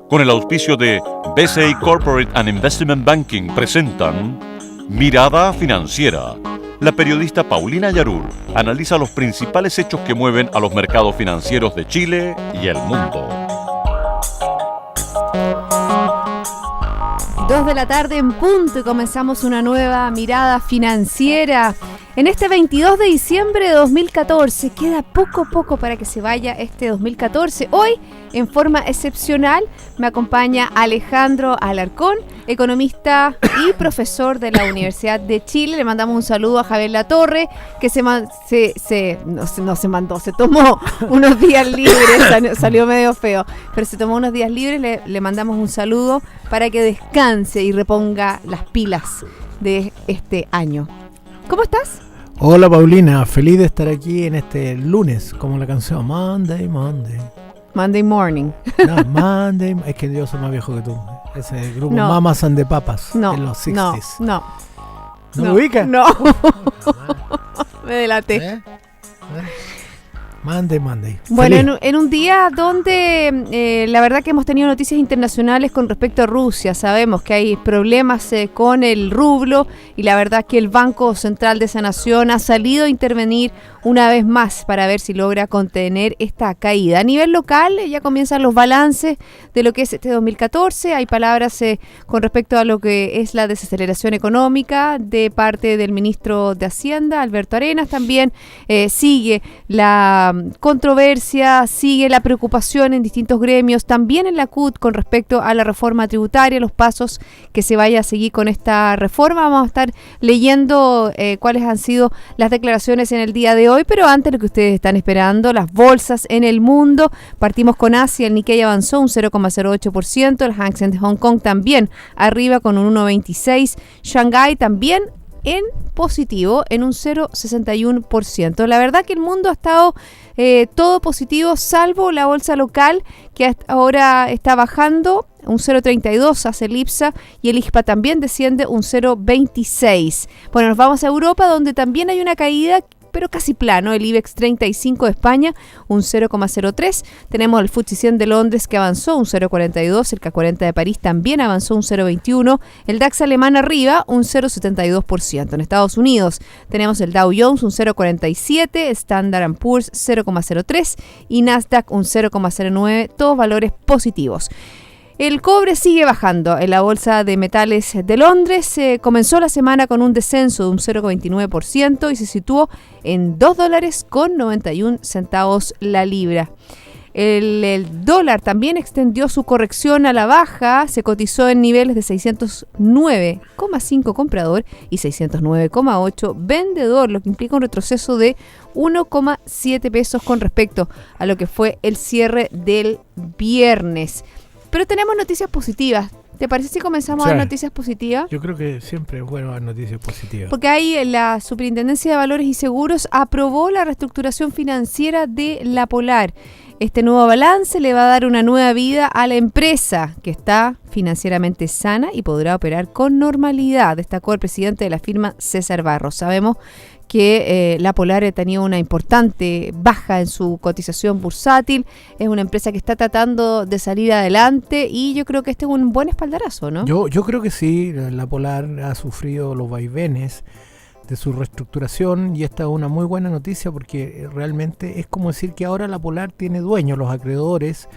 con el auspicio de BCI Corporate and Investment Banking, presentan Mirada Financiera. La periodista Paulina Yarur analiza los principales hechos que mueven a los mercados financieros de Chile y el mundo. 2 de la tarde en punto y comenzamos una nueva mirada financiera. En este 22 de diciembre de 2014, queda poco para que se vaya este 2014. Hoy, en forma excepcional, me acompaña Alejandro Alarcón, economista y profesor de la Universidad de Chile. Le mandamos un saludo a Javier Latorre, que se tomó unos días libres, salió medio feo, pero se tomó unos días libres. Le mandamos un saludo para que descanse y reponga las pilas de este año. ¿Cómo estás? Hola Paulina, feliz de estar aquí en este lunes, como la canción Monday Morning. No, Monday, es que yo soy más viejo que tú. Ese grupo Mamas and the Papas en los 60s. ¿No lo ubicas? No. Me delaté. Monday. Bueno, en un día donde la verdad que hemos tenido noticias internacionales con respecto a Rusia. Sabemos que hay problemas con el rublo y la verdad que el Banco Central de esa nación ha salido a intervenir una vez más para ver si logra contener esta caída. A nivel local ya comienzan los balances de lo que es este 2014. Hay palabras con respecto a lo que es la desaceleración económica de parte del ministro de Hacienda, Alberto Arenas. También sigue la controversia, sigue la preocupación en distintos gremios, también en la CUT con respecto a la reforma tributaria, los pasos que se vaya a seguir con esta reforma. Vamos a estar leyendo cuáles han sido las declaraciones en el día de hoy, pero antes lo que ustedes están esperando, las bolsas en el mundo. Partimos con Asia, el Nikkei avanzó un 0,08%, el Hang Seng de Hong Kong también arriba con un 1,26%, Shanghái también en positivo, en un 0,61%. La verdad que el mundo ha estado todo positivo, salvo la bolsa local, que hasta ahora está bajando un 0,32, hace el IPSA, y el IXPA también desciende un 0,26. Bueno, nos vamos a Europa, donde también hay una caída, pero casi plano. El IBEX 35 de España, un 0,03. Tenemos el FTSE 100 de Londres que avanzó un 0,42. El CAC 40 de París también avanzó un 0,21. El DAX alemán arriba, un 0,72%. En Estados Unidos tenemos el Dow Jones un 0,47, Standard & Poor's 0,03 y Nasdaq un 0,09. Todos valores positivos. El cobre sigue bajando en la bolsa de metales de Londres. Comenzó la semana con un descenso de un 0,29% y se situó en $2.91 la libra. El dólar también extendió su corrección a la baja, se cotizó en niveles de 609,5 comprador y 609,8 vendedor, lo que implica un retroceso de 1,7 pesos con respecto a lo que fue el cierre del viernes. Pero tenemos noticias positivas. ¿Te parece si comenzamos a dar noticias positivas? Yo creo que siempre es bueno dar noticias positivas. Porque ahí la Superintendencia de Valores y Seguros aprobó la reestructuración financiera de La Polar. Este nuevo balance le va a dar una nueva vida a la empresa, que está financieramente sana y podrá operar con normalidad, destacó el presidente de la firma, César Barros. Sabemos que La Polar ha tenido una importante baja en su cotización bursátil. Es una empresa que está tratando de salir adelante y yo creo que este es un buen espaldarazo, ¿no? Yo creo que sí. La Polar ha sufrido los vaivenes de su reestructuración y esta es una muy buena noticia porque realmente es como decir que ahora La Polar tiene dueños, los acreedores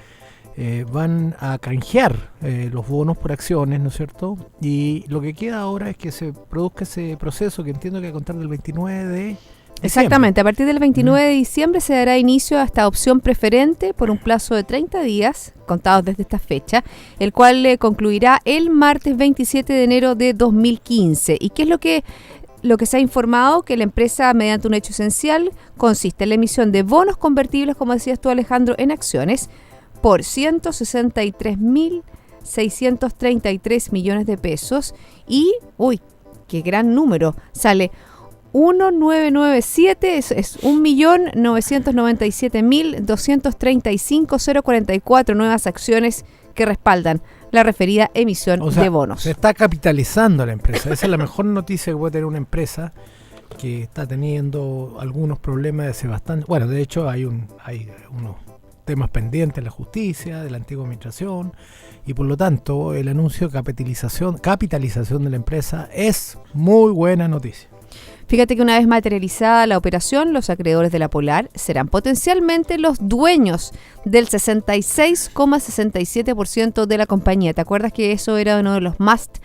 van a canjear los bonos por acciones, ¿no es cierto? Y lo que queda ahora es que se produzca ese proceso que entiendo que a contar del 29 de diciembre. Exactamente, a partir del 29 de diciembre se dará inicio a esta opción preferente por un plazo de 30 días, contados desde esta fecha, el cual concluirá el martes 27 de enero de 2015. ¿Y qué es lo que se ha informado? Que la empresa, mediante un hecho esencial, consiste en la emisión de bonos convertibles, como decías tú, Alejandro, en acciones, por 163.633 millones de pesos y, uy, qué gran número, sale 1997, es 1.997.235.044 nuevas acciones que respaldan la referida emisión de bonos. Se está capitalizando la empresa. Esa es la mejor noticia que puede tener una empresa que está teniendo algunos problemas de hace bastante. Bueno, de hecho hay unos temas pendientes en la justicia, de la antigua administración, y por lo tanto el anuncio de capitalización de la empresa es muy buena noticia. Fíjate que una vez materializada la operación, los acreedores de la Polar serán potencialmente los dueños del 66,67% de la compañía. ¿Te acuerdas que eso era uno de los must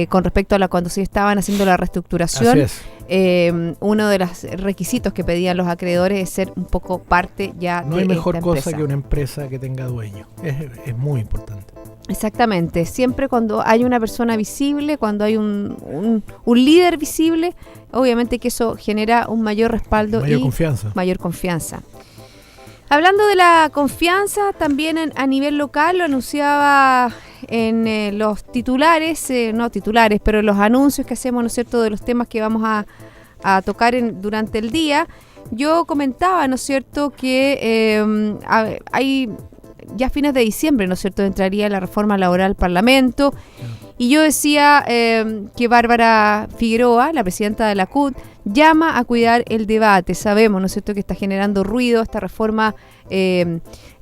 con respecto a cuando se estaban haciendo la reestructuración? Así es. Uno de los requisitos que pedían los acreedores es ser un poco parte ya de esta empresa. No hay mejor cosa que una empresa que tenga dueño. Es muy importante. Exactamente. Siempre cuando hay una persona visible, cuando hay un líder visible, obviamente que eso genera un mayor respaldo Mayor y confianza. mayor confianza. Hablando de la confianza, también a nivel local lo anunciaba en los titulares, no titulares, pero los anuncios que hacemos, ¿no es cierto?, de los temas que vamos a tocar durante el día. Yo comentaba, ¿no es cierto?, que hay ya a fines de diciembre, ¿no es cierto?, entraría la reforma laboral al Parlamento. Y yo decía que Bárbara Figueroa, la presidenta de la CUT, llama a cuidar el debate. Sabemos, ¿no es cierto?, que está generando ruido esta reforma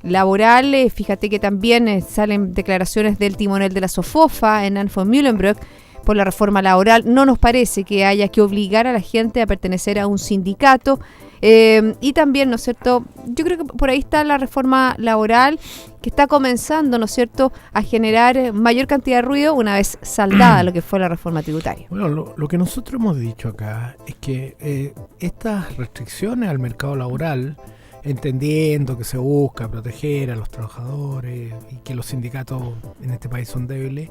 laboral. Fíjate que también salen declaraciones del timonel de la SOFOFA, Hernán von Mühlenbrock, por la reforma laboral. No nos parece que haya que obligar a la gente a pertenecer a un sindicato. Y también, ¿no es cierto?, yo creo que por ahí está la reforma laboral que está comenzando, ¿no es cierto?, a generar mayor cantidad de ruido una vez saldada lo que fue la reforma tributaria. Bueno, lo que nosotros hemos dicho acá es que estas restricciones al mercado laboral, entendiendo que se busca proteger a los trabajadores y que los sindicatos en este país son débiles,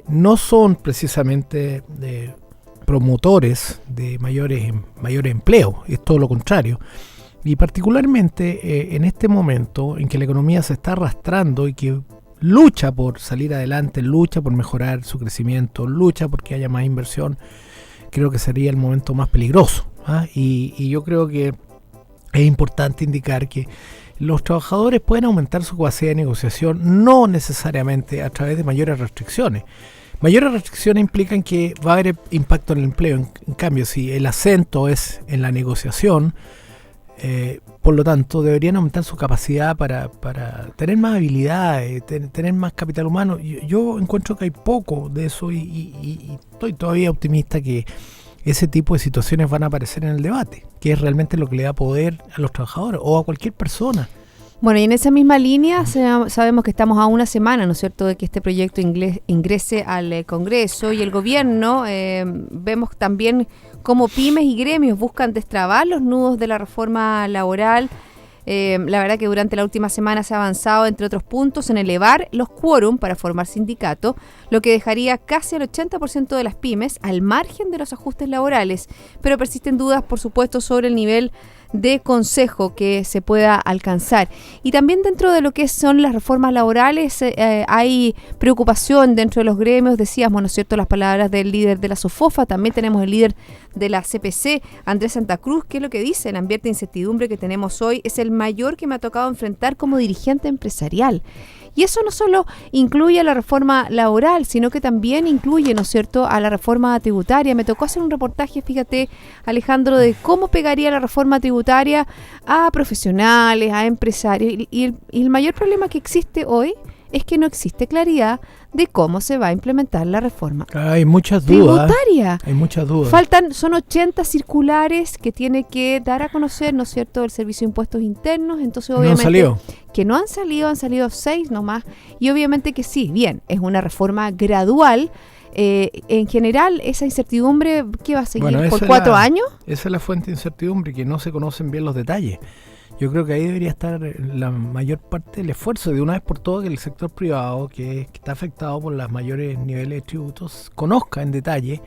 no son precisamente promotores de mayor empleo, es todo lo contrario. Y particularmente en este momento en que la economía se está arrastrando y que lucha por salir adelante, lucha por mejorar su crecimiento, lucha porque haya más inversión, creo que sería el momento más peligroso. Y yo creo que es importante indicar que los trabajadores pueden aumentar su capacidad de negociación no necesariamente a través de mayores restricciones. Mayores restricciones implican que va a haber impacto en el empleo. En cambio, si el acento es en la negociación, por lo tanto, deberían aumentar su capacidad para tener más habilidades, tener más capital humano. Yo encuentro que hay poco de eso y estoy todavía optimista que ese tipo de situaciones van a aparecer en el debate, que es realmente lo que le da poder a los trabajadores o a cualquier persona. Bueno, y en esa misma línea sabemos que estamos a una semana, ¿no es cierto?, de que este proyecto ingrese al Congreso y el gobierno. Vemos también cómo pymes y gremios buscan destrabar los nudos de la reforma laboral. La verdad que durante la última semana se ha avanzado, entre otros puntos, en elevar los quórum para formar sindicato, lo que dejaría casi al 80% de las pymes al margen de los ajustes laborales. Pero persisten dudas, por supuesto, sobre el nivel de consejo que se pueda alcanzar. Y también dentro de lo que son las reformas laborales hay preocupación dentro de los gremios. Decíamos, ¿no es cierto?, las palabras del líder de la SOFOFA. También tenemos el líder de la CPC, Andrés Santa Cruz, que es lo que dice: el ambiente de incertidumbre que tenemos hoy es el mayor que me ha tocado enfrentar como dirigente empresarial. Y eso no solo incluye a la reforma laboral, sino que también incluye, ¿no es cierto?, a la reforma tributaria. Me tocó hacer un reportaje, fíjate, Alejandro, de cómo pegaría la reforma tributaria a profesionales, a empresarios. Y el mayor problema que existe hoy es que no existe claridad de cómo se va a implementar la reforma Hay muchas dudas. tributaria. Hay muchas dudas. Son 80 circulares que tiene que dar a conocer, ¿no es cierto?, el Servicio de Impuestos Internos. Entonces, obviamente, que no han salido 6 nomás. Y obviamente que sí, bien, es una reforma gradual. En general, esa incertidumbre, ¿qué va a seguir por 4 años? Esa es la fuente de incertidumbre, que no se conocen bien los detalles. Yo creo que ahí debería estar la mayor parte del esfuerzo, de una vez por todas, que el sector privado, que está afectado por los mayores niveles de tributos, conozca en detalle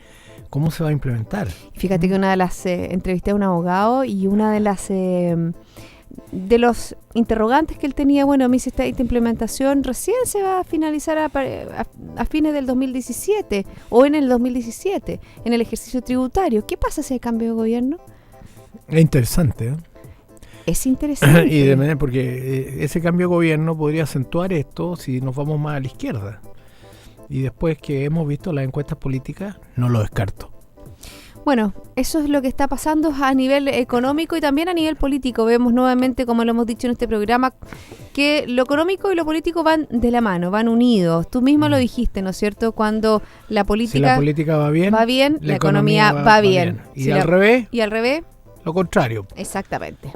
cómo se va a implementar. Fíjate que una de las entrevisté a un abogado y una de las de los interrogantes que él tenía, bueno, me dice, esta implementación recién se va a finalizar a fines del 2017 o en el 2017, en el ejercicio tributario. ¿Qué pasa si hay cambio de gobierno? Es interesante, Es interesante. Y de manera, porque ese cambio de gobierno podría acentuar esto si nos vamos más a la izquierda. Y después que hemos visto las encuestas políticas, no lo descarto. Bueno, eso es lo que está pasando a nivel económico y también a nivel político. Vemos nuevamente, como lo hemos dicho en este programa, que lo económico y lo político van de la mano, van unidos. Tú mismo lo dijiste, ¿no es cierto? Cuando la política, si la política va bien, la economía va bien. Y Si al revés, lo contrario. Exactamente.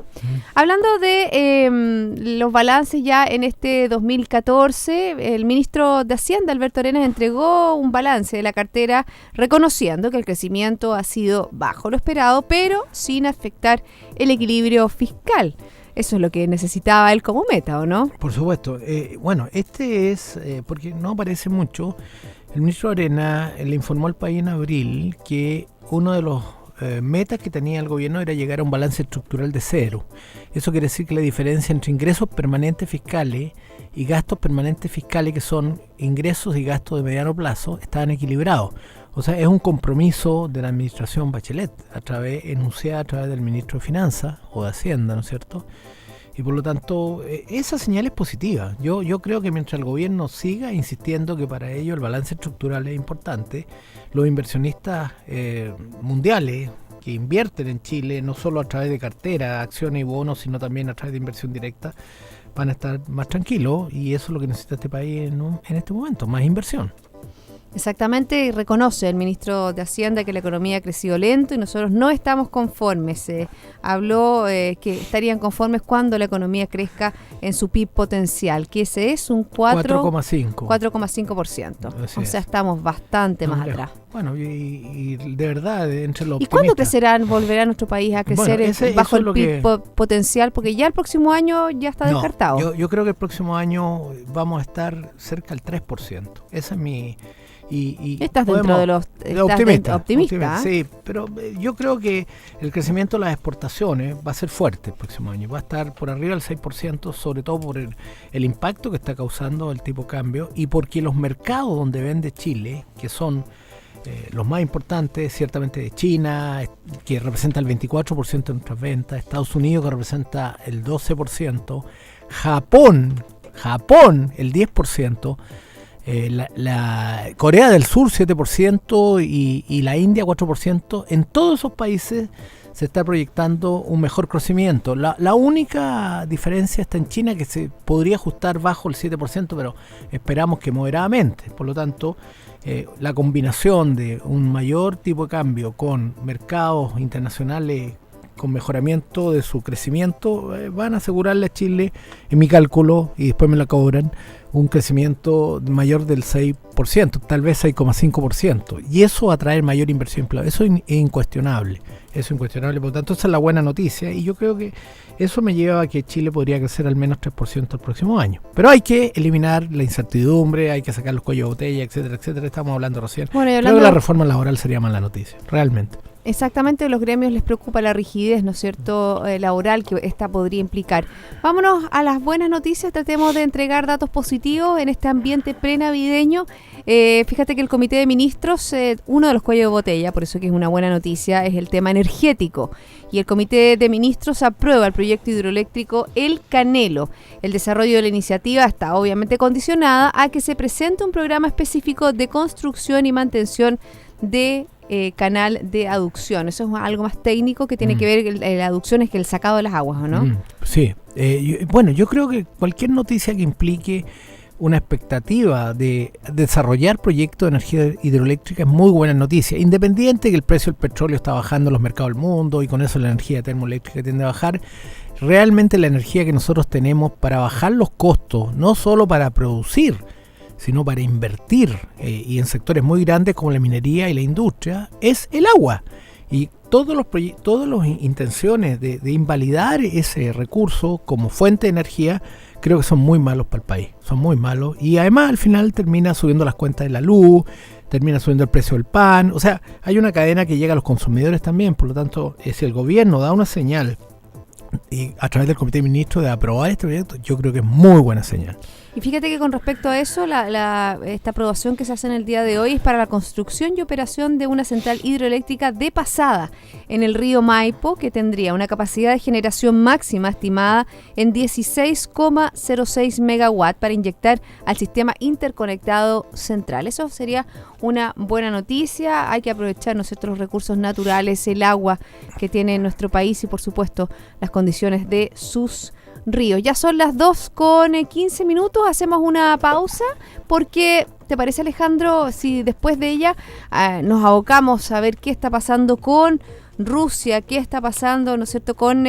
Hablando de los balances ya en este 2014, el ministro de Hacienda, Alberto Arenas, entregó un balance de la cartera reconociendo que el crecimiento ha sido bajo lo esperado, pero sin afectar el equilibrio fiscal. Eso es lo que necesitaba él como meta, ¿o no? Por supuesto. Bueno, este es, porque no aparece mucho, el ministro Arenas le informó al país en abril que uno de los metas que tenía el gobierno era llegar a un balance estructural de cero. Eso quiere decir que la diferencia entre ingresos permanentes fiscales y gastos permanentes fiscales, que son ingresos y gastos de mediano plazo, estaban equilibrados. O sea, es un compromiso de la administración Bachelet, enunciada a través del ministro de Finanzas o de Hacienda, ¿no es cierto? Y por lo tanto, esa señal es positiva. Yo creo que mientras el gobierno siga insistiendo que para ello el balance estructural es importante, los inversionistas mundiales que invierten en Chile, no solo a través de cartera, acciones y bonos, sino también a través de inversión directa, van a estar más tranquilos, y eso es lo que necesita este país en este momento, más inversión. Exactamente, y reconoce el ministro de Hacienda que la economía ha crecido lento y nosotros no estamos conformes. Habló que estarían conformes cuando la economía crezca en su PIB potencial, que ese es un 4,5%. O sea, estamos bastante más atrás. Bueno, y de verdad, entre los ¿Y cuándo volverá nuestro país a crecer bajo el PIB potencial? Porque ya el próximo año ya está descartado. Yo creo que el próximo año vamos a estar cerca del 3%. Esa es mi... Estás dentro de los optimistas. Sí, pero yo creo que el crecimiento de las exportaciones va a ser fuerte el próximo año. Va a estar por arriba del 6%, sobre todo por el impacto que está causando el tipo de cambio, y porque los mercados donde vende Chile, que son los más importantes, ciertamente de China, que representa el 24% de nuestras ventas, Estados Unidos, que representa el 12%, Japón el 10%, la Corea del Sur 7% y la India 4%. En todos esos países se está proyectando un mejor crecimiento. La única diferencia está en China, que se podría ajustar bajo el 7%, pero esperamos que moderadamente. Por lo tanto, la combinación de un mayor tipo de cambio con mercados internacionales con mejoramiento de su crecimiento, van a asegurarle a Chile, en mi cálculo, y después me la cobran, un crecimiento mayor del 6%, tal vez 6,5%. Y eso va a traer mayor inversión empleada. Eso es incuestionable. Por lo tanto, esa es la buena noticia. Y yo creo que eso me lleva a que Chile podría crecer al menos 3% el próximo año. Pero hay que eliminar la incertidumbre, hay que sacar los cuellos de botella, etcétera, etcétera. Estamos hablando recién. Creo que la reforma laboral sería mala noticia, realmente. Exactamente, a los gremios les preocupa la rigidez, ¿no es cierto?, laboral que esta podría implicar. Vámonos a las buenas noticias, tratemos de entregar datos positivos en este ambiente prenavideño. Fíjate que el Comité de Ministros, uno de los cuellos de botella, por eso que es una buena noticia, es el tema energético. Y el Comité de Ministros aprueba el proyecto hidroeléctrico El Canelo. El desarrollo de la iniciativa está obviamente condicionada a que se presente un programa específico de construcción y mantención de canal de aducción. Eso es algo más técnico que tiene que ver, la aducción es que el sacado de las aguas, ¿o no? Sí. Yo creo que cualquier noticia que implique una expectativa de desarrollar proyectos de energía hidroeléctrica es muy buena noticia, independiente de que el precio del petróleo está bajando en los mercados del mundo y con eso la energía termoeléctrica tiende a bajar. Realmente la energía que nosotros tenemos para bajar los costos, no solo para producir, sino para invertir, y en sectores muy grandes como la minería y la industria, es el agua. Y todas las intenciones de invalidar ese recurso como fuente de energía, creo que son muy malos para el país, son muy malos. Y además al final termina subiendo las cuentas de la luz, termina subiendo el precio del pan. O sea, hay una cadena que llega a los consumidores también. Por lo tanto, si el gobierno da una señal y a través del Comité de Ministros de aprobar este proyecto, yo creo que es muy buena señal. Y fíjate que con respecto a eso, esta aprobación que se hace en el día de hoy es para la construcción y operación de una central hidroeléctrica de pasada en el río Maipo, que tendría una capacidad de generación máxima estimada en 16,06 megawatts para inyectar al sistema interconectado central. Eso sería una buena noticia. Hay que aprovechar los recursos naturales, el agua que tiene nuestro país y, por supuesto, las condiciones de sus ríos. Ya son las 2:15, hacemos una pausa porque, ¿te parece, Alejandro, si después de ella nos abocamos a ver qué está pasando con Rusia, qué está pasando, ¿no es cierto?, con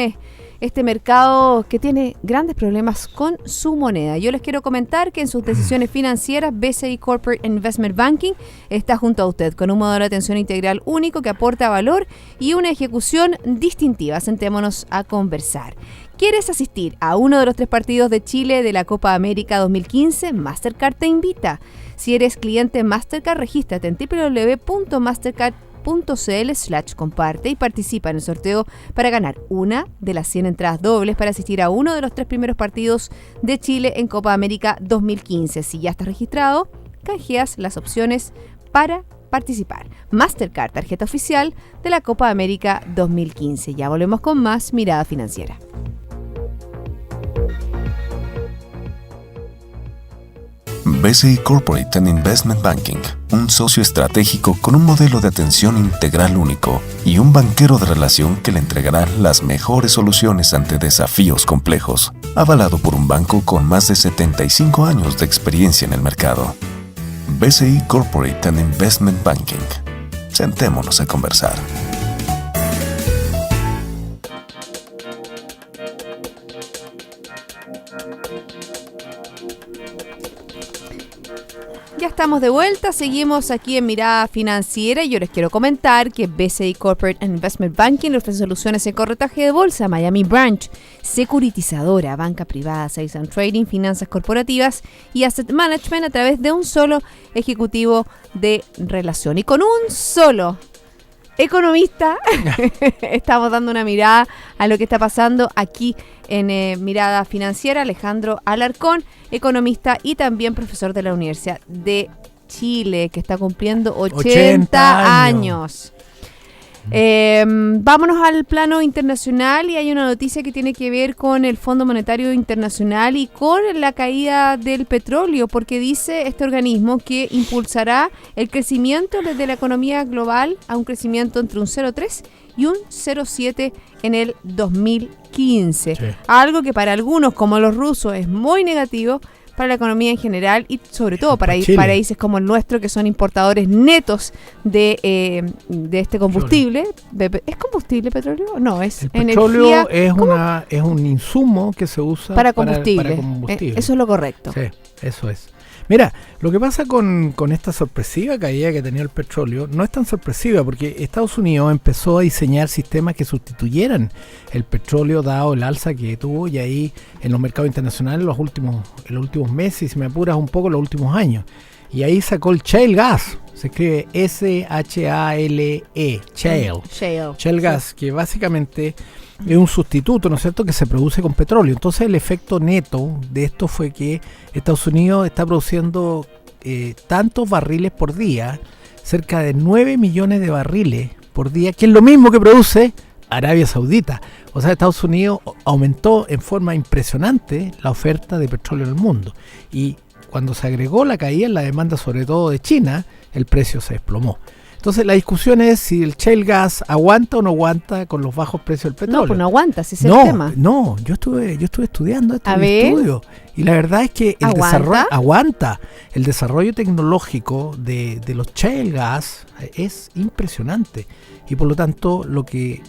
este mercado que tiene grandes problemas con su moneda? Yo les quiero comentar que en sus decisiones financieras, BCI Corporate Investment Banking está junto a usted con un modelo de atención integral único que aporta valor y una ejecución distintiva. Sentémonos a conversar. ¿Quieres asistir a uno de los 3 partidos de Chile de la Copa América 2015? Mastercard te invita. Si eres cliente Mastercard, regístrate en www.mastercard.cl/comparte y participa en el sorteo para ganar una de las 100 entradas dobles para asistir a uno de los 3 primeros partidos de Chile en Copa América 2015. Si ya estás registrado, canjeas las opciones para participar. Mastercard, tarjeta oficial de la Copa América 2015. Ya volvemos con más Mirada Financiera. BCI Corporate and Investment Banking, un socio estratégico con un modelo de atención integral único y un banquero de relación que le entregará las mejores soluciones ante desafíos complejos, avalado por un banco con más de 75 años de experiencia en el mercado. BCI Corporate and Investment Banking. Sentémonos a conversar. Ya estamos de vuelta, seguimos aquí en Mirada Financiera y yo les quiero comentar que BCI Corporate Investment Banking le ofrece soluciones en corretaje de bolsa, Miami Branch, securitizadora, banca privada, sales and trading, finanzas corporativas y asset management a través de un solo ejecutivo de relación. Y con un solo economista estamos dando una mirada a lo que está pasando aquí en Mirada Financiera. Alejandro Alarcón, economista y también profesor de la Universidad de Chile, que está cumpliendo 80 años. Vámonos al plano internacional y hay una noticia que tiene que ver con el Fondo Monetario Internacional y con la caída del petróleo, porque dice este organismo que impulsará el crecimiento desde la economía global a un crecimiento entre un 0,3 y un 0,7 en el 2015. Sí. Algo que para algunos, como los rusos, es muy negativo para la economía en general y sobre todo para países como el nuestro, que son importadores netos de este combustible. ¿Es combustible petróleo? No, es el petróleo, energía. Es un insumo que se usa para combustible. Eso es lo correcto. Sí, eso es. Mira, lo que pasa con esta sorpresiva caída que tenía el petróleo no es tan sorpresiva porque Estados Unidos empezó a diseñar sistemas que sustituyeran el petróleo dado el alza que tuvo y ahí en los mercados internacionales en los últimos meses, y si me apuras un poco, los últimos años. Y ahí sacó el shale gas, se escribe S-H-A-L-E, shale gas, que básicamente es un sustituto, ¿no es cierto?, que se produce con petróleo. Entonces el efecto neto de esto fue que Estados Unidos está produciendo tantos barriles por día, cerca de 9 millones de barriles por día, que es lo mismo que produce Arabia Saudita. O sea, Estados Unidos aumentó en forma impresionante la oferta de petróleo en el mundo. Y cuando se agregó la caída en la demanda, sobre todo de China, el precio se desplomó. Entonces la discusión es si el shale gas aguanta o no aguanta con los bajos precios del petróleo. No, pues no aguanta, si es el tema. No, yo estuve estudiando esto en estudio. Y la verdad es que el desarrollo tecnológico de los shale gas es impresionante. Y por lo tanto, lo que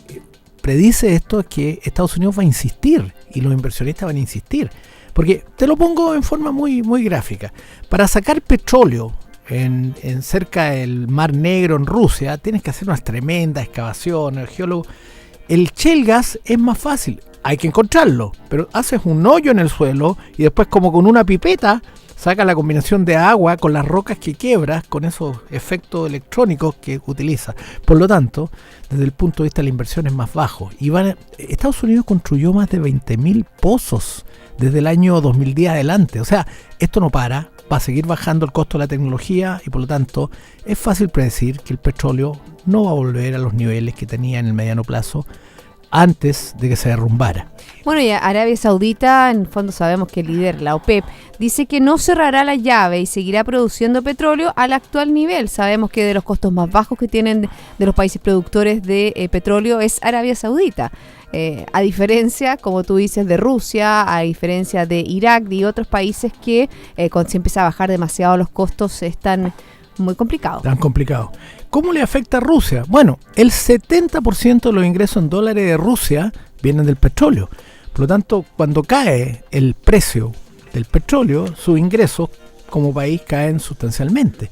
predice esto es que Estados Unidos va a insistir y los inversionistas van a insistir. Porque te lo pongo en forma muy, muy gráfica. Para sacar petróleo en cerca del Mar Negro en Rusia, tienes que hacer unas tremendas excavaciones, el geólogo. El shale gas es más fácil, hay que encontrarlo, pero haces un hoyo en el suelo y después como con una pipeta saca la combinación de agua con las rocas que quiebras, con esos efectos electrónicos que utiliza. Por lo tanto, desde el punto de vista de la inversión es más bajo. Estados Unidos construyó más de 20.000 pozos desde el año 2010 adelante. O sea, esto no para, va a seguir bajando el costo de la tecnología y por lo tanto es fácil predecir que el petróleo no va a volver a los niveles que tenía en el mediano plazo antes de que se derrumbara. Bueno, y Arabia Saudita, en el fondo sabemos que el líder, la OPEP, dice que no cerrará la llave y seguirá produciendo petróleo al actual nivel. Sabemos que de los costos más bajos que tienen de los países productores de petróleo es Arabia Saudita. A diferencia, como tú dices, de Rusia, a diferencia de Irak y otros países que cuando se empieza a bajar demasiado los costos están muy complicados. Tan complicado. ¿Cómo le afecta a Rusia? Bueno, el 70% de los ingresos en dólares de Rusia vienen del petróleo. Por lo tanto, cuando cae el precio del petróleo, sus ingresos como país caen sustancialmente.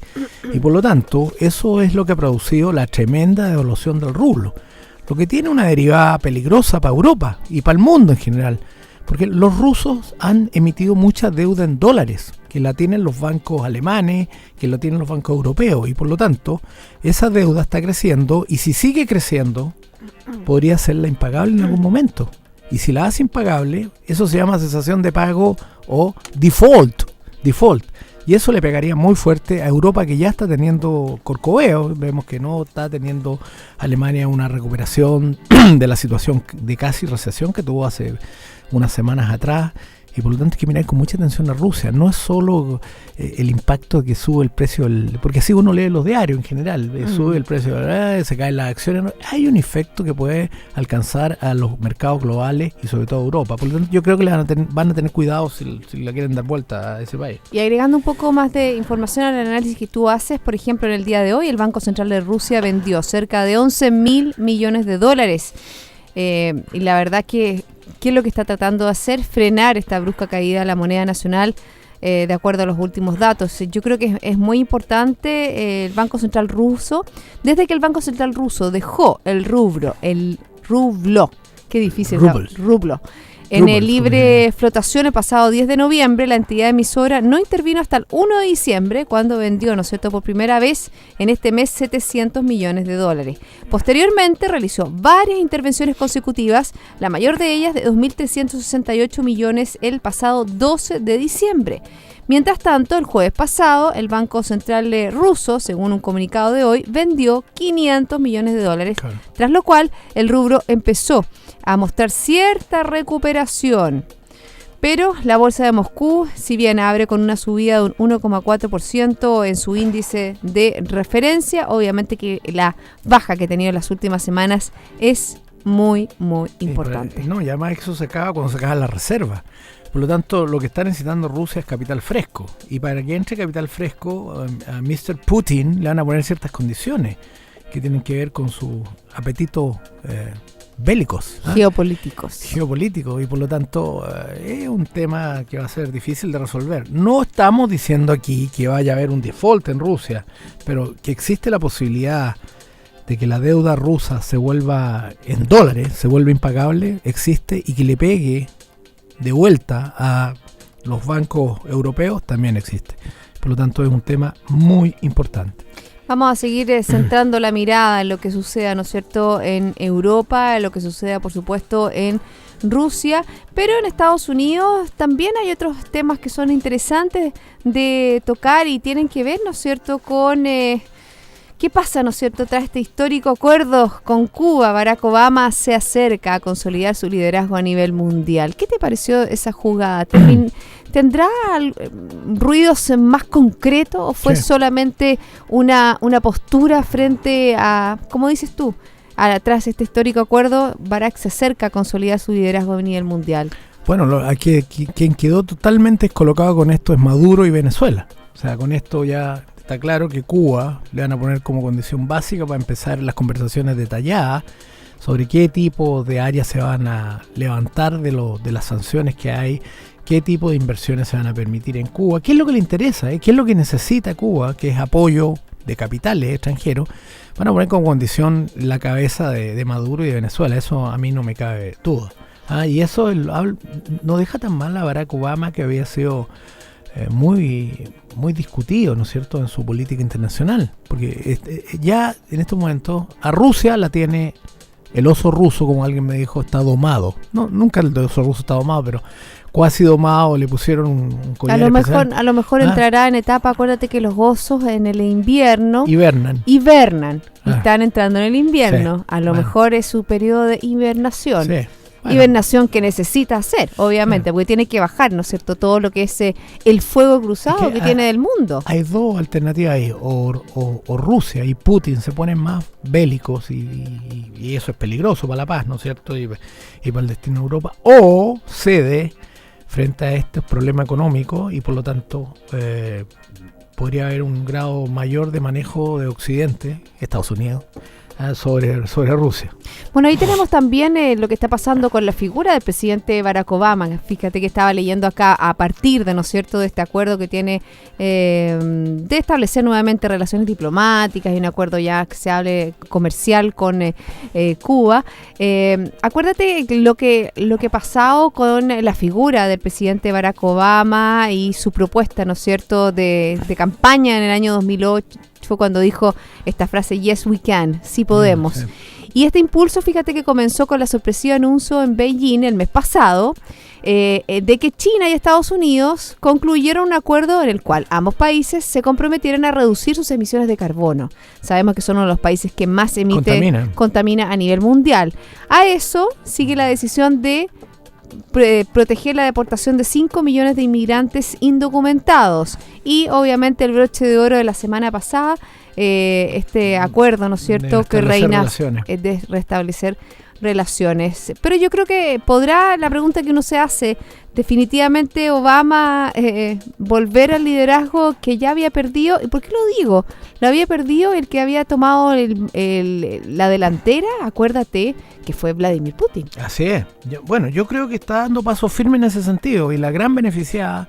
Y por lo tanto, eso es lo que ha producido la tremenda devaluación del rublo. Lo que tiene una derivada peligrosa para Europa y para el mundo en general. Porque los rusos han emitido mucha deuda en dólares, que la tienen los bancos alemanes, que la tienen los bancos europeos. Y por lo tanto, esa deuda está creciendo y si sigue creciendo, podría hacerla impagable en algún momento. Y si la hace impagable, eso se llama cesación de pago o default. Y eso le pegaría muy fuerte a Europa, que ya está teniendo corcoveo. Vemos que no está teniendo Alemania una recuperación de la situación de casi recesión que tuvo hace unas semanas atrás. Y por lo tanto hay que mirar con mucha atención a Rusia. No es solo el impacto que sube el precio, porque así uno lee los diarios en general, sube el precio, se caen las acciones. Hay un efecto que puede alcanzar a los mercados globales y sobre todo a Europa. Por lo tanto yo creo que van a tener cuidado si la quieren dar vuelta a ese país. Y agregando un poco más de información al análisis que tú haces, por ejemplo, en el día de hoy el Banco Central de Rusia vendió cerca de 11.000 millones de dólares. Y la verdad que ¿qué es lo que está tratando de hacer? Frenar esta brusca caída de la moneda nacional, de acuerdo a los últimos datos. Yo creo que es muy importante el Banco Central ruso. Desde que el Banco Central ruso dejó el rublo, qué difícil, rublo, en el libre flotación el pasado 10 de noviembre, la entidad emisora no intervino hasta el 1 de diciembre, cuando vendió, ¿no es cierto?, por primera vez en este mes 700 millones de dólares. Posteriormente realizó varias intervenciones consecutivas, la mayor de ellas de 2.368 millones el pasado 12 de diciembre. Mientras tanto, el jueves pasado, el Banco Central ruso, según un comunicado de hoy, vendió 500 millones de dólares, claro, tras lo cual el rublo empezó a mostrar cierta recuperación. Pero la bolsa de Moscú, si bien abre con una subida de un 1,4% en su índice de referencia, obviamente que la baja que ha tenido en las últimas semanas es muy, muy importante. No, y además eso se acaba cuando se acaba la reserva. Por lo tanto, lo que está necesitando Rusia es capital fresco. Y para que entre capital fresco, a Mr. Putin le van a poner ciertas condiciones que tienen que ver con su apetito bélicos. Geopolíticos. Y por lo tanto, es un tema que va a ser difícil de resolver. No estamos diciendo aquí que vaya a haber un default en Rusia, pero que existe la posibilidad de que la deuda rusa se vuelva en dólares, se vuelva impagable, existe, y que le pegue de vuelta a los bancos europeos también existe. Por lo tanto, es un tema muy importante. Vamos a seguir centrando la mirada en lo que suceda, ¿no es cierto?, en Europa, en lo que suceda, por supuesto, en Rusia, pero en Estados Unidos también hay otros temas que son interesantes de tocar y tienen que ver, ¿no es cierto?, con ¿qué pasa, no es cierto?, tras este histórico acuerdo con Cuba? Barack Obama se acerca a consolidar su liderazgo a nivel mundial. ¿Qué te pareció esa jugada? ¿Tendrá ruidos más concretos o fue solamente una postura frente a, como dices tú, tras este histórico acuerdo, Barack se acerca a consolidar su liderazgo a nivel mundial? Bueno, quien quedó totalmente descolocado con esto es Maduro y Venezuela. O sea, con esto ya está claro que Cuba le van a poner como condición básica para empezar las conversaciones detalladas sobre qué tipo de áreas se van a levantar de las sanciones que hay, qué tipo de inversiones se van a permitir en Cuba, qué es lo que le interesa, qué es lo que necesita Cuba, que es apoyo de capitales extranjeros. Van a poner como condición la cabeza de Maduro y de Venezuela. Eso a mí no me cabe duda. Y eso no deja tan mal a Barack Obama, que había sido muy discutido, ¿no es cierto?, en su política internacional, porque ya en estos momentos a Rusia la tiene el oso ruso, como alguien me dijo, está domado. No, nunca el oso ruso está domado, pero cuasi domado, le pusieron un collar especial. A lo mejor entrará en etapa, acuérdate que los osos en el invierno hibernan. Y están entrando en el invierno. Sí, a lo mejor es su periodo de hibernación. Sí. Bueno. Hibernación que necesita hacer, obviamente, porque tiene que bajar, ¿no es cierto?, todo lo que es el fuego cruzado que tiene del mundo. Hay dos alternativas ahí, o Rusia y Putin se ponen más bélicos y eso es peligroso para la paz, ¿no es cierto?, y para el destino de Europa, o cede frente a estos problemas económicos y por lo tanto podría haber un grado mayor de manejo de Occidente, Estados Unidos, sobre Rusia. Bueno, ahí tenemos también lo que está pasando con la figura del presidente Barack Obama. Fíjate que estaba leyendo acá a partir de, ¿no es cierto?, de este acuerdo que tiene de establecer nuevamente relaciones diplomáticas y un acuerdo ya que se hable comercial con Cuba. Acuérdate lo que ha pasado con la figura del presidente Barack Obama y su propuesta, ¿no es cierto?, de campaña en el año 2008. Fue cuando dijo esta frase, yes we can, sí podemos. Sí. Y este impulso, fíjate que comenzó con la sorpresiva anuncio en Beijing el mes pasado de que China y Estados Unidos concluyeron un acuerdo en el cual ambos países se comprometieron a reducir sus emisiones de carbono. Sabemos que son uno de los países que más contamina a nivel mundial. A eso sigue la decisión de proteger la deportación de 5 millones de inmigrantes indocumentados y obviamente el broche de oro de la semana pasada, este acuerdo, ¿no es cierto?, que reina de restablecer relaciones. Pero yo creo que podrá, la pregunta que uno se hace, definitivamente Obama volver al liderazgo que ya había perdido. ¿Y por qué lo digo? Lo había perdido el que había tomado la delantera, acuérdate, que fue Vladimir Putin. Así es. Yo creo que está dando pasos firmes en ese sentido y la gran beneficiada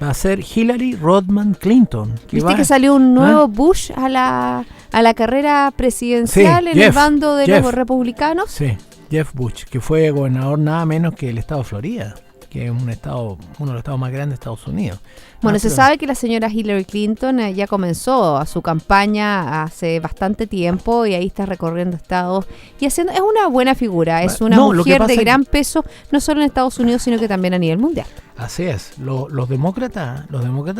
va a ser Hillary Rodham Clinton. ¿Viste que salió un nuevo Bush a la carrera presidencial en el bando de los republicanos? Sí, Jeff Bush, que fue gobernador nada menos que el estado de Florida, que es uno de los estados más grandes de Estados Unidos. Bueno, se sabe que la señora Hillary Clinton ya comenzó su campaña hace bastante tiempo y ahí está recorriendo estados y es una buena figura, es una mujer de gran peso, no solo en Estados Unidos, sino que también a nivel mundial. Así es, los demócratas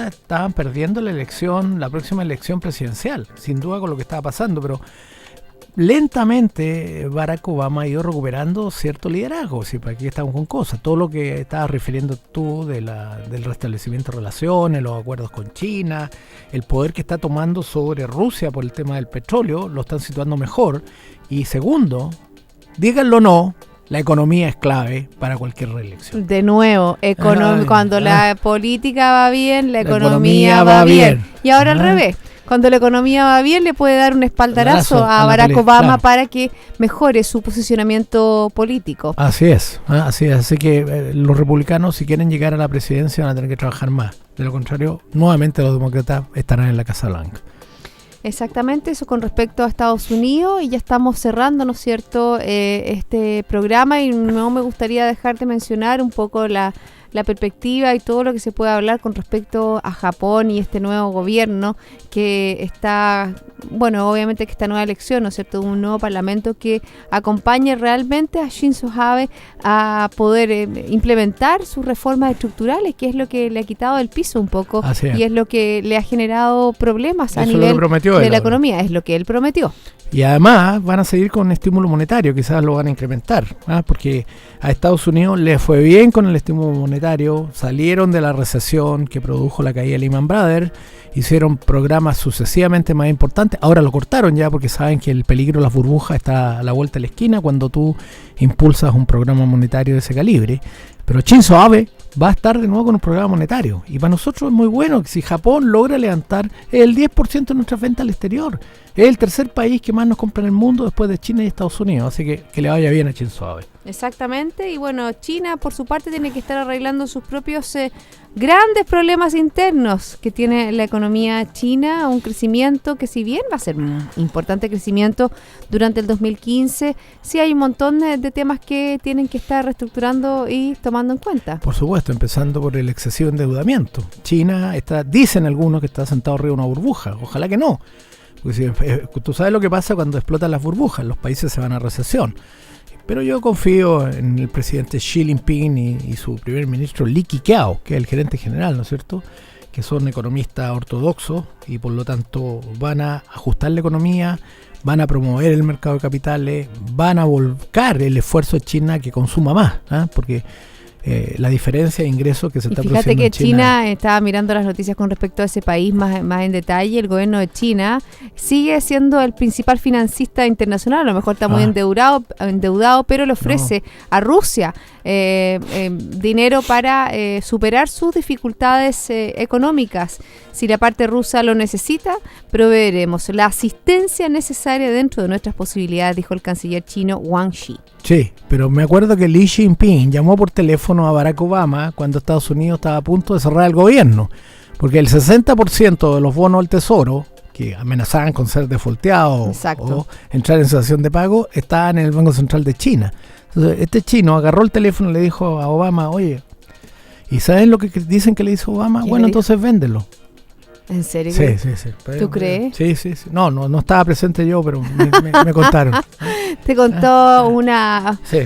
estaban perdiendo la próxima elección presidencial, sin duda con lo que estaba pasando, pero lentamente Barack Obama ha ido recuperando cierto liderazgo. Sí, aquí estamos con cosas. Todo lo que estabas refiriendo tú del restablecimiento de relaciones, los acuerdos con China, el poder que está tomando sobre Rusia por el tema del petróleo, lo están situando mejor. Y segundo, díganlo o no, la economía es clave para cualquier reelección. De nuevo, cuando la política va bien, la economía va bien. Y ahora al revés. Cuando la economía va bien, le puede dar un espaldarazo a Barack Obama para que mejore su posicionamiento político. Así es. Así que los republicanos, si quieren llegar a la presidencia, van a tener que trabajar más. De lo contrario, nuevamente los demócratas estarán en la Casa Blanca. Exactamente, eso con respecto a Estados Unidos, y ya estamos cerrando, ¿no es cierto?, este programa, y no me gustaría dejar de mencionar un poco la perspectiva y todo lo que se puede hablar con respecto a Japón y este nuevo gobierno que está, bueno, obviamente que esta nueva elección, ¿no es cierto?, un nuevo parlamento que acompañe realmente a Shinzo Abe a poder implementar sus reformas estructurales, que es lo que le ha quitado el piso un poco y es lo que le ha generado problemas a nivel de la economía, es lo que él prometió. Y además van a seguir con estímulo monetario, quizás lo van a incrementar, porque a Estados Unidos le fue bien con el estímulo monetario, salieron de la recesión que produjo la caída de Lehman Brothers, hicieron programas sucesivamente más importantes, ahora lo cortaron ya porque saben que el peligro de las burbujas está a la vuelta de la esquina cuando tú impulsas un programa monetario de ese calibre. Pero Shinzo Abe va a estar de nuevo con un programa monetario. Y para nosotros es muy bueno que si Japón logra levantar el 10% de nuestras ventas al exterior. Es el tercer país que más nos compra en el mundo después de China y Estados Unidos. Así que le vaya bien a Shinzo Abe. Exactamente, y bueno, China por su parte tiene que estar arreglando sus propios grandes problemas internos que tiene la economía china, un crecimiento que si bien va a ser un importante crecimiento durante el 2015, sí hay un montón de temas que tienen que estar reestructurando y tomando en cuenta. Por supuesto, empezando por el excesivo endeudamiento. China dicen algunos que está sentado arriba de una burbuja, ojalá que no. Porque tú sabes lo que pasa cuando explotan las burbujas, los países se van a recesión. Pero yo confío en el presidente Xi Jinping y su primer ministro Li Keqiao, que es el gerente general, ¿no es cierto?, que son economistas ortodoxos y por lo tanto van a ajustar la economía, van a promover el mercado de capitales, van a volcar el esfuerzo de China que consuma más, porque la diferencia de ingresos que se está produciendo en China. Fíjate que China, estaba mirando las noticias con respecto a ese país más en detalle. El gobierno de China sigue siendo el principal financista internacional, a lo mejor está muy endeudado, pero le ofrece a Rusia dinero para superar sus dificultades económicas. Si la parte rusa lo necesita, proveeremos la asistencia necesaria dentro de nuestras posibilidades, dijo el canciller chino Wang Yi. Sí, pero me acuerdo que Xi Jinping llamó por teléfono a Barack Obama cuando Estados Unidos estaba a punto de cerrar el gobierno, porque el 60% de los bonos del Tesoro, que amenazaban con ser defaulteados o entrar en situación de pago, estaban en el Banco Central de China. Entonces, este chino agarró el teléfono y le dijo a Obama, oye, ¿y saben lo que dicen que le hizo Obama? Bueno, entonces véndelo. ¿En serio? Sí. ¿Tú crees? Sí. No estaba presente yo, pero me contaron. Te contó una... Sí.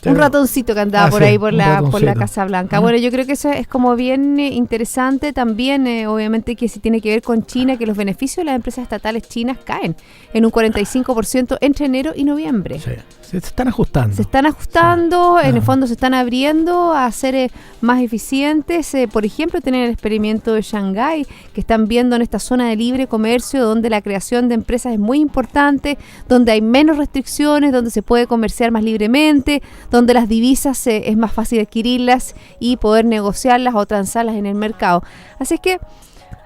Un ratoncito que andaba por ahí por la Casa Blanca. Bueno, yo creo que eso es como bien interesante también, obviamente que si tiene que ver con China, que los beneficios de las empresas estatales chinas caen en un 45% entre enero y noviembre. Sí. Se están ajustando. Se están ajustando, en el fondo se están abriendo a ser más eficientes. Por ejemplo, tienen el experimento de Shanghái, que están viendo en esta zona de libre comercio, donde la creación de empresas es muy importante, donde hay menos restricciones, donde se puede comerciar más libremente, donde las divisas es más fácil adquirirlas y poder negociarlas o transarlas en el mercado. Así es que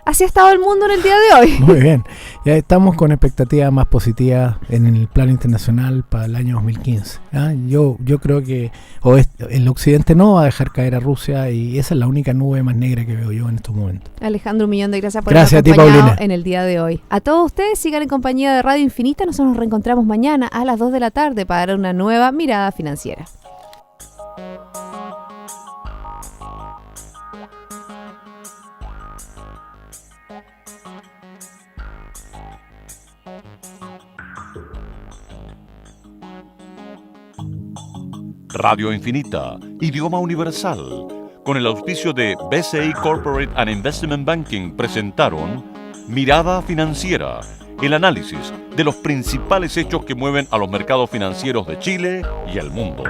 así ha estado el mundo en el día de hoy. Muy bien, ya estamos con expectativas más positivas en el plano internacional para el año 2015. Yo creo que el occidente no va a dejar caer a Rusia y esa es la única nube más negra que veo yo en estos momentos. Alejandro, un millón de gracias por habernos acompañado en el día de hoy. A todos ustedes, sigan en compañía de Radio Infinita. Nosotros nos reencontramos mañana a las 2 de la tarde para dar una nueva mirada financiera. Radio Infinita, idioma universal, con el auspicio de BCI Corporate and Investment Banking presentaron Mirada Financiera, el análisis de los principales hechos que mueven a los mercados financieros de Chile y el mundo.